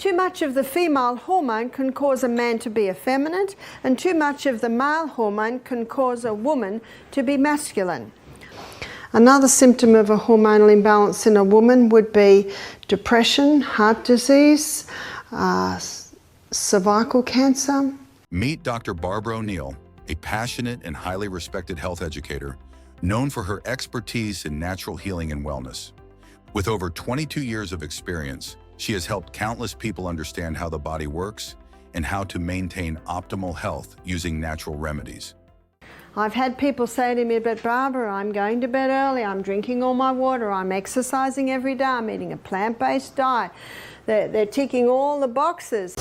Too much of the female hormone can cause a man to be effeminate, and too much of the male hormone can cause a woman to be masculine. Another symptom of a hormonal imbalance in a woman would be depression, heart disease, cervical cancer. Meet Dr. Barbara O'Neill, a passionate and highly respected health educator, known for her expertise in natural healing and wellness. With over 22 years of experience, she has helped countless people understand how the body works and how to maintain optimal health using natural remedies. I've had people say to me, but Barbara, I'm going to bed early, I'm drinking all my water, I'm exercising every day, I'm eating a plant-based diet. They're ticking all the boxes.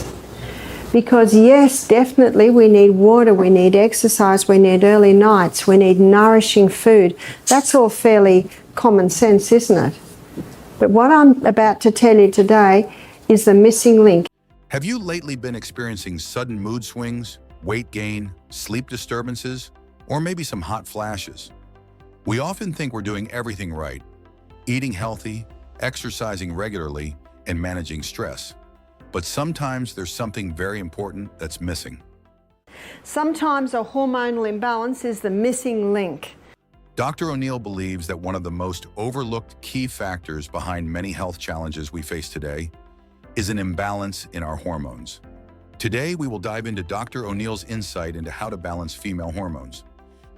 Because yes, definitely we need water, we need exercise, we need early nights, we need nourishing food. That's all fairly common sense, isn't it? But what I'm about to tell you today is the missing link. Have you lately been experiencing sudden mood swings, weight gain, sleep disturbances, or maybe some hot flashes? We often think we're doing everything right, eating healthy, exercising regularly, and managing stress. But sometimes there's something very important that's missing. Sometimes a hormonal imbalance is the missing link. Dr. O'Neill believes that one of the most overlooked key factors behind many health challenges we face today is an imbalance in our hormones. Today, we will dive into Dr. O'Neill's insight into how to balance female hormones.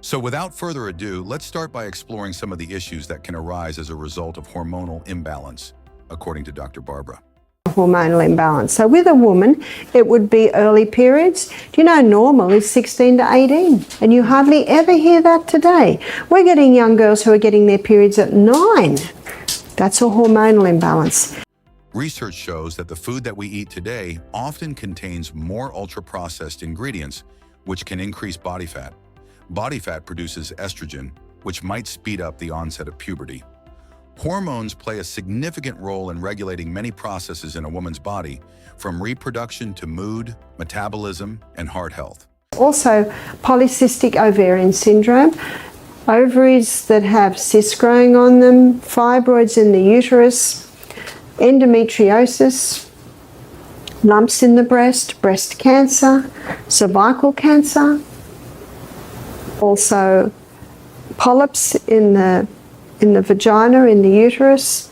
So without further ado, let's start by exploring some of the issues that can arise as a result of hormonal imbalance, according to Dr. Barbara. Hormonal imbalance. So with a woman, it would be early periods. Do you know normal is 16 to 18? And you hardly ever hear that today. We're getting young girls who are getting their periods at 9. That's a hormonal imbalance. Research shows that the food that we eat today often contains more ultra-processed ingredients, which can increase body fat. Body fat produces estrogen, which might speed up the onset of puberty. Hormones play a significant role in regulating many processes in a woman's body, from reproduction to mood, metabolism, and heart health. Also, polycystic ovarian syndrome, ovaries that have cysts growing on them, fibroids in the uterus, endometriosis, lumps in the breast cancer, cervical cancer, also polyps in the vagina, in the uterus,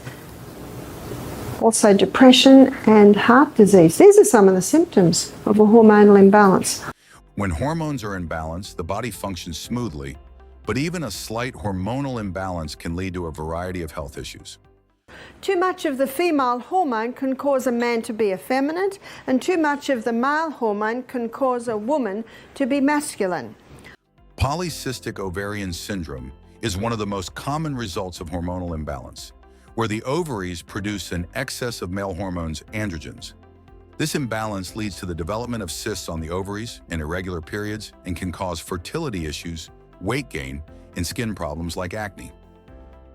also depression and heart disease. These are some of the symptoms of a hormonal imbalance. When hormones are in balance, the body functions smoothly, but even a slight hormonal imbalance can lead to a variety of health issues. Too much of the female hormone can cause a man to be effeminate, and too much of the male hormone can cause a woman to be masculine. Polycystic ovarian syndrome is one of the most common results of hormonal imbalance, where the ovaries produce an excess of male hormones, androgens. This imbalance leads to the development of cysts on the ovaries and irregular periods and can cause fertility issues, weight gain, and skin problems like acne.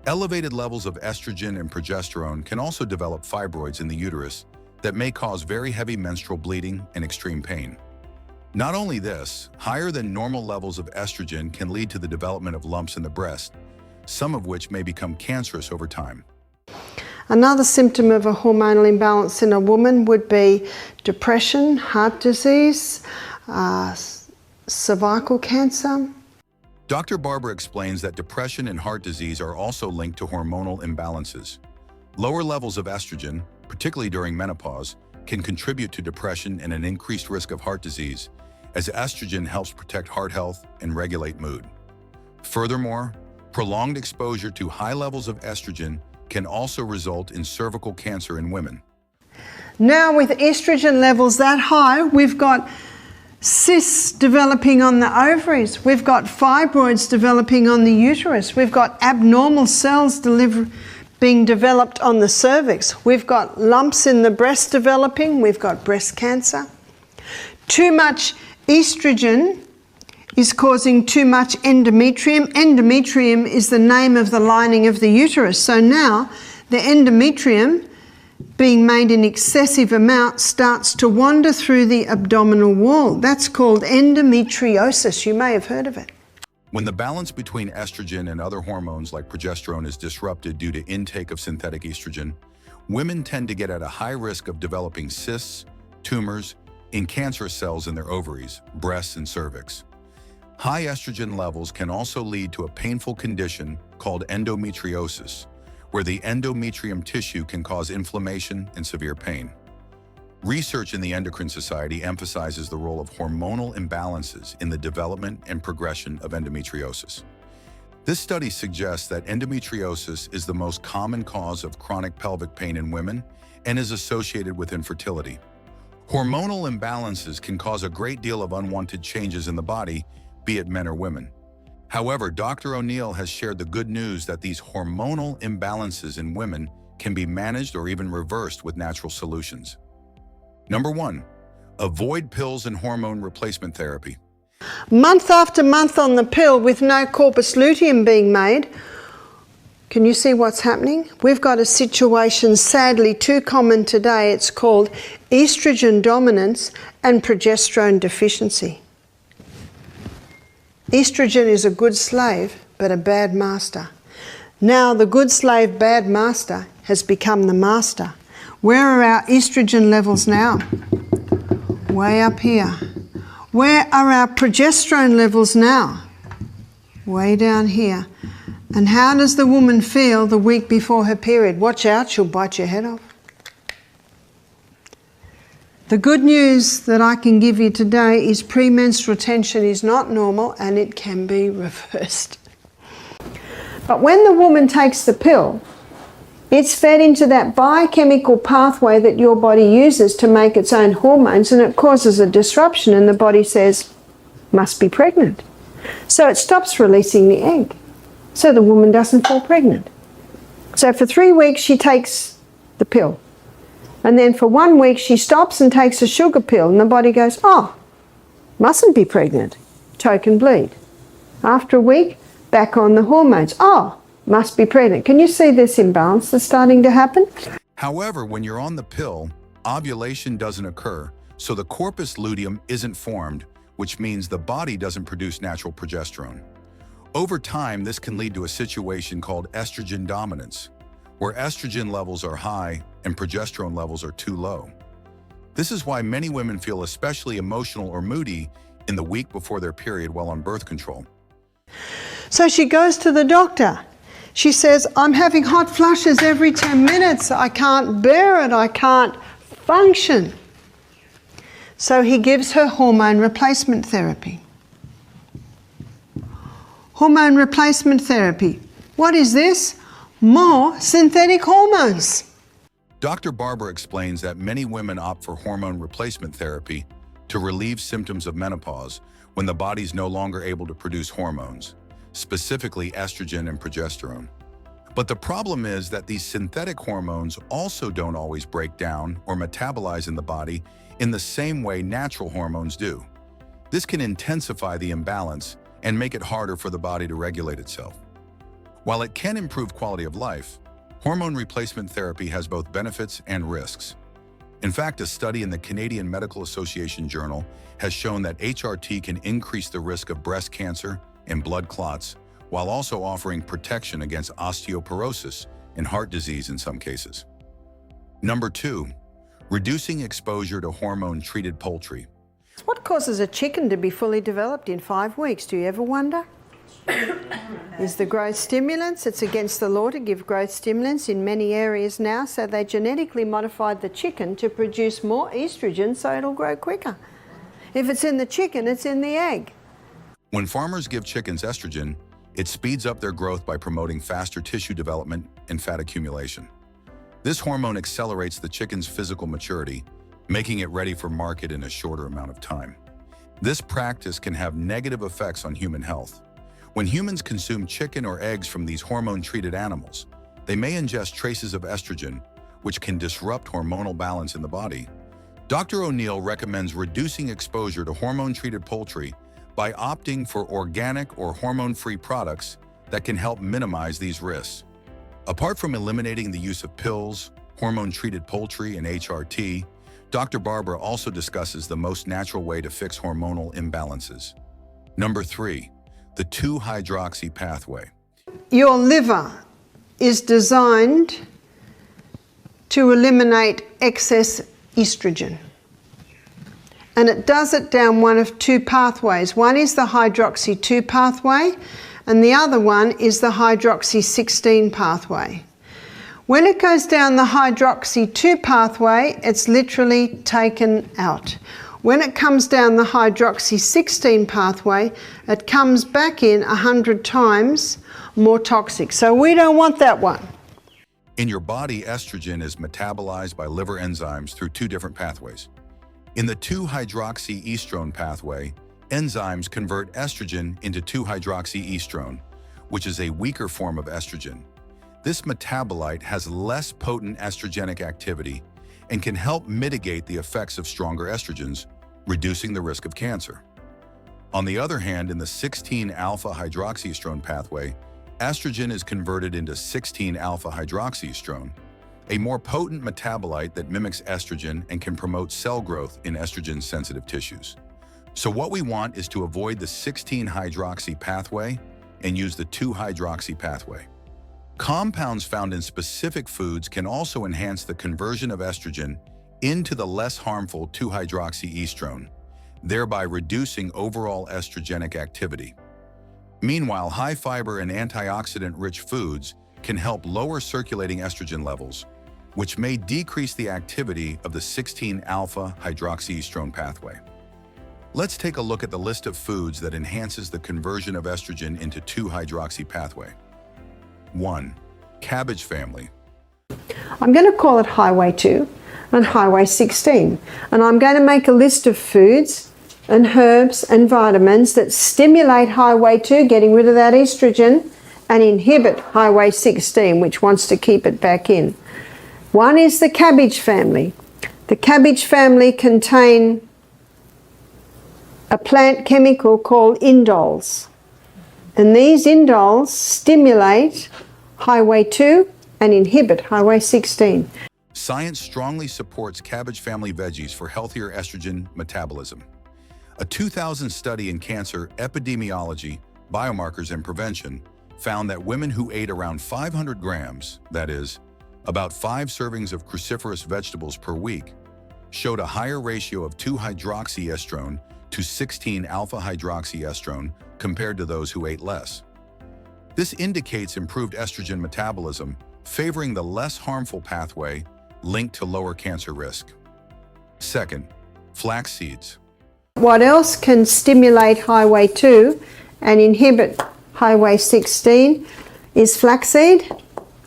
Elevated levels of estrogen and progesterone can also develop fibroids in the uterus that may cause very heavy menstrual bleeding and extreme pain. Not only this, higher than normal levels of estrogen can lead to the development of lumps in the breast, some of which may become cancerous over time. Another symptom of a hormonal imbalance in a woman would be depression, heart disease, cervical cancer. Dr. Barbara explains that depression and heart disease are also linked to hormonal imbalances. Lower levels of estrogen, particularly during menopause, can contribute to depression and an increased risk of heart disease, as estrogen helps protect heart health and regulate mood. Furthermore, prolonged exposure to high levels of estrogen can also result in cervical cancer in women. Now with estrogen levels that high, we've got cysts developing on the ovaries, we've got fibroids developing on the uterus, we've got abnormal cells being developed on the cervix, we've got lumps in the breast developing, we've got breast cancer. Too much estrogen is causing too much endometrium. Endometrium is the name of the lining of the uterus. So now the endometrium, being made in excessive amount, starts to wander through the abdominal wall. That's called endometriosis. You may have heard of it. When the balance between estrogen and other hormones like progesterone is disrupted due to intake of synthetic estrogen, women tend to get at a high risk of developing cysts, tumors, and cancerous cells in their ovaries, breasts, and cervix. High estrogen levels can also lead to a painful condition called endometriosis, where the endometrium tissue can cause inflammation and severe pain. Research in the Endocrine Society emphasizes the role of hormonal imbalances in the development and progression of endometriosis. This study suggests that endometriosis is the most common cause of chronic pelvic pain in women and is associated with infertility. Hormonal imbalances can cause a great deal of unwanted changes in the body, be it men or women. However, Dr. O'Neill has shared the good news that these hormonal imbalances in women can be managed or even reversed with natural solutions. Number 1. Avoid pills and hormone replacement therapy. Month after month on the pill with no corpus luteum being made, can you see what's happening? We've got a situation, sadly too common today. It's called estrogen dominance and progesterone deficiency. Estrogen is a good slave, but a bad master. Now the good slave, bad master has become the master. Where are our estrogen levels now? Way up here. Where are our progesterone levels now? Way down here. And how does the woman feel the week before her period? Watch out, she'll bite your head off. The good news that I can give you today is premenstrual tension is not normal and it can be reversed. But when the woman takes the pill, it's fed into that biochemical pathway that your body uses to make its own hormones, and it causes a disruption, and the body says, must be pregnant. So it stops releasing the egg. So the woman doesn't fall pregnant. So for 3 weeks she takes the pill. And then for 1 week she stops and takes a sugar pill, and the body goes, oh, mustn't be pregnant. Token bleed. After a week, back on the hormones. Oh, must be pregnant. Can you see this imbalance that's starting to happen? However, when you're on the pill, ovulation doesn't occur, so the corpus luteum isn't formed, which means the body doesn't produce natural progesterone. Over time, this can lead to a situation called estrogen dominance, where estrogen levels are high and progesterone levels are too low. This is why many women feel especially emotional or moody in the week before their period while on birth control. So she goes to the doctor. She says, I'm having hot flushes every 10 minutes. I can't bear it. I can't function. So he gives her hormone replacement therapy. Hormone replacement therapy. What is this? More synthetic hormones. Dr. Barber explains that many women opt for hormone replacement therapy to relieve symptoms of menopause when the body's no longer able to produce hormones, specifically estrogen and progesterone. But the problem is that these synthetic hormones also don't always break down or metabolize in the body in the same way natural hormones do. This can intensify the imbalance and make it harder for the body to regulate itself. While it can improve quality of life, hormone replacement therapy has both benefits and risks. In fact, a study in the Canadian Medical Association Journal has shown that HRT can increase the risk of breast cancer and blood clots, while also offering protection against osteoporosis and heart disease in some cases. Number 2, reducing exposure to hormone-treated poultry. What causes a chicken to be fully developed in 5 weeks? Do you ever wonder? Is the growth stimulants? It's against the law to give growth stimulants in many areas now, so they genetically modified the chicken to produce more estrogen so it'll grow quicker. If it's in the chicken, it's in the egg. When farmers give chickens estrogen, it speeds up their growth by promoting faster tissue development and fat accumulation. This hormone accelerates the chicken's physical maturity, making it ready for market in a shorter amount of time. This practice can have negative effects on human health. When humans consume chicken or eggs from these hormone-treated animals, they may ingest traces of estrogen, which can disrupt hormonal balance in the body. Dr. O'Neill recommends reducing exposure to hormone-treated poultry by opting for organic or hormone-free products that can help minimize these risks. Apart from eliminating the use of pills, hormone-treated poultry, and HRT, Dr. Barber also discusses the most natural way to fix hormonal imbalances. Number 3, the 2-hydroxy pathway. Your liver is designed to eliminate excess estrogen. And it does it down one of two pathways. One is the hydroxy 2 pathway, and the other one is the hydroxy 16 pathway. When it goes down the hydroxy 2 pathway, it's literally taken out. When it comes down the hydroxy 16 pathway, it comes back in 100 times more toxic. So we don't want that one. In your body, estrogen is metabolized by liver enzymes through two different pathways. In the 2-hydroxyestrone pathway, enzymes convert estrogen into 2-hydroxyestrone, which is a weaker form of estrogen. This metabolite has less potent estrogenic activity and can help mitigate the effects of stronger estrogens, reducing the risk of cancer. On the other hand, in the 16-alpha-hydroxyestrone pathway, estrogen is converted into 16-alpha-hydroxyestrone, a more potent metabolite that mimics estrogen and can promote cell growth in estrogen-sensitive tissues. So what we want is to avoid the 16-hydroxy pathway and use the 2-hydroxy pathway. Compounds found in specific foods can also enhance the conversion of estrogen into the less harmful 2-hydroxyestrone, thereby reducing overall estrogenic activity. Meanwhile, high-fiber and antioxidant-rich foods can help lower circulating estrogen levels, which may decrease the activity of the 16-alpha-hydroxyestrone pathway. Let's take a look at the list of foods that enhances the conversion of estrogen into 2-hydroxy pathway. 1. Cabbage family. I'm going to call it Highway 2 and Highway 16. And I'm going to make a list of foods and herbs and vitamins that stimulate Highway 2, getting rid of that estrogen, and inhibit Highway 16, which wants to keep it back in. One is the cabbage family. The cabbage family contain a plant chemical called indoles. And these indoles stimulate Highway 2 and inhibit Highway 16. Science strongly supports cabbage family veggies for healthier estrogen metabolism. A 2000 study in cancer epidemiology, biomarkers, and prevention found that women who ate around 500 grams, that is, about 5 servings of cruciferous vegetables per week, showed a higher ratio of 2-hydroxyestrone to 16-alpha-hydroxyestrone compared to those who ate less. This indicates improved estrogen metabolism, favoring the less harmful pathway linked to lower cancer risk. Second, flax seeds. What else can stimulate Highway 2 and inhibit Highway 16 is flaxseed.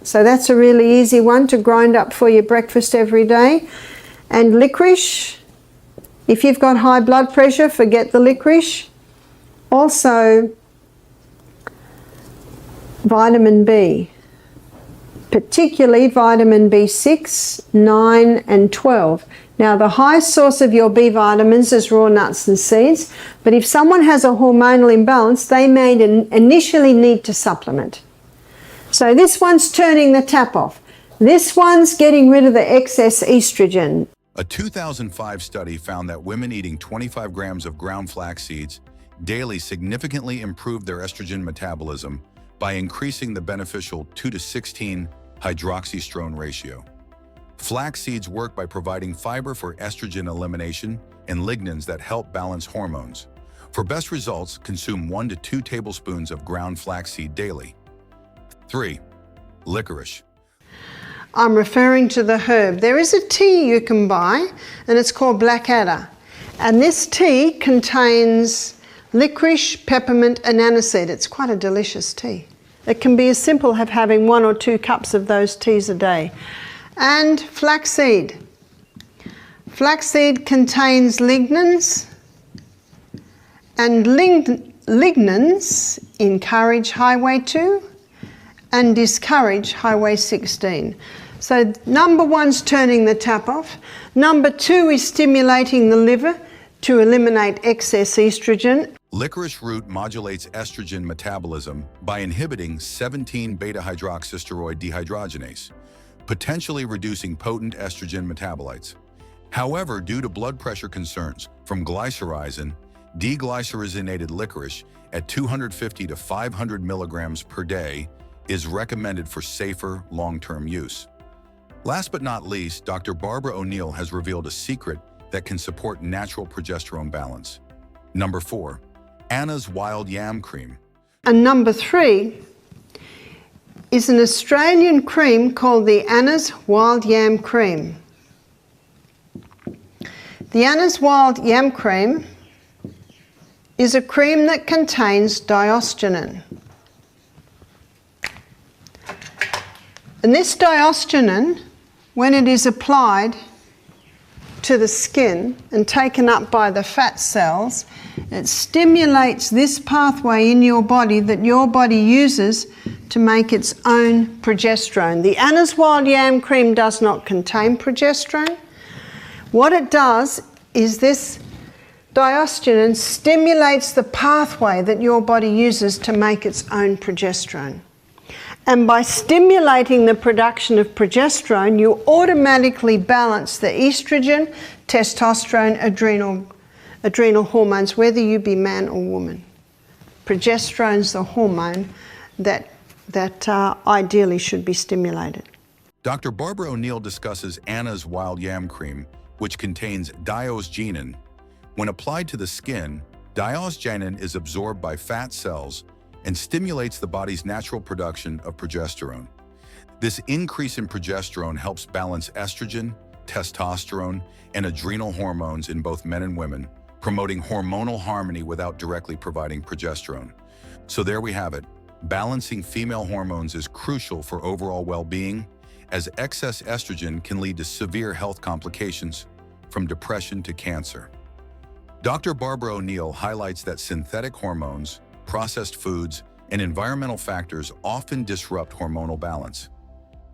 So that's a really easy one to grind up for your breakfast every day. And licorice. If you've got high blood pressure, forget the licorice. Also, vitamin B, particularly vitamin B6, 9 and 12. Now, the highest source of your B vitamins is raw nuts and seeds, but if someone has a hormonal imbalance, they may initially need to supplement. So this one's turning the tap off. This one's getting rid of the excess estrogen. A 2005 study found that women eating 25 grams of ground flax seeds daily significantly improved their estrogen metabolism by increasing the beneficial 2-to-16 hydroxyestrone ratio. Flax seeds work by providing fiber for estrogen elimination and lignans that help balance hormones. For best results, consume 1 to 2 tablespoons of ground flaxseed daily. 3. Licorice. I'm referring to the herb. There is a tea you can buy, and it's called Blackadder. And this tea contains licorice, peppermint, and aniseed. It's quite a delicious tea. It can be as simple as having 1 or 2 cups of those teas a day. And flaxseed. Flaxseed contains lignans, and lignans encourage Highway 2 and discourage Highway 16. So number 1's turning the tap off. Number 2 is stimulating the liver to eliminate excess estrogen. Licorice root modulates estrogen metabolism by inhibiting 17-beta-hydroxysteroid dehydrogenase, potentially reducing potent estrogen metabolites. However, due to blood pressure concerns from glycyrrhizin, deglycyrrhizinated licorice at 250 to 500 milligrams per day is recommended for safer long-term use. Last but not least, Dr. Barbara O'Neill has revealed a secret that can support natural progesterone balance. Number 4, Anna's Wild Yam Cream. And number 3 is an Australian cream called the Anna's Wild Yam Cream. The Anna's Wild Yam Cream is a cream that contains diosgenin. And this diosgenin, when it is applied to the skin and taken up by the fat cells, it stimulates this pathway in your body that your body uses to make its own progesterone. The Anna's Wild Yam Cream does not contain progesterone. What it does is this diosgenin stimulates the pathway that your body uses to make its own progesterone. And by stimulating the production of progesterone, you automatically balance the estrogen, testosterone, adrenal hormones, whether you be man or woman. Progesterone is the hormone that ideally should be stimulated. Dr. Barbara O'Neill discusses Anna's Wild Yam Cream, which contains diosgenin. When applied to the skin, diosgenin is absorbed by fat cells and stimulates the body's natural production of progesterone. This increase in progesterone helps balance estrogen, testosterone, and adrenal hormones in both men and women, promoting hormonal harmony without directly providing progesterone. So there we have it. Balancing female hormones is crucial for overall well-being, as excess estrogen can lead to severe health complications, from depression to cancer. Dr. Barbara O'Neill highlights that synthetic hormones, processed foods, and environmental factors often disrupt hormonal balance.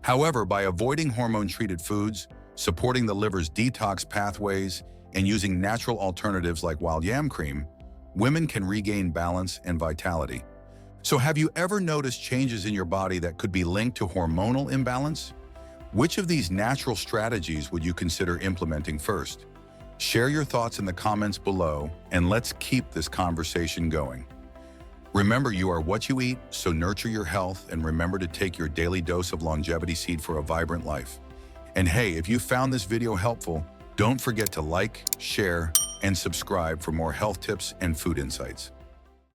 However, by avoiding hormone-treated foods, supporting the liver's detox pathways, and using natural alternatives like wild yam cream, women can regain balance and vitality. So have you ever noticed changes in your body that could be linked to hormonal imbalance? Which of these natural strategies would you consider implementing first? Share your thoughts in the comments below, and let's keep this conversation going. Remember, you are what you eat, so nurture your health, and remember to take your daily dose of longevity seed for a vibrant life. And hey, if you found this video helpful, don't forget to like, share, and subscribe for more health tips and food insights.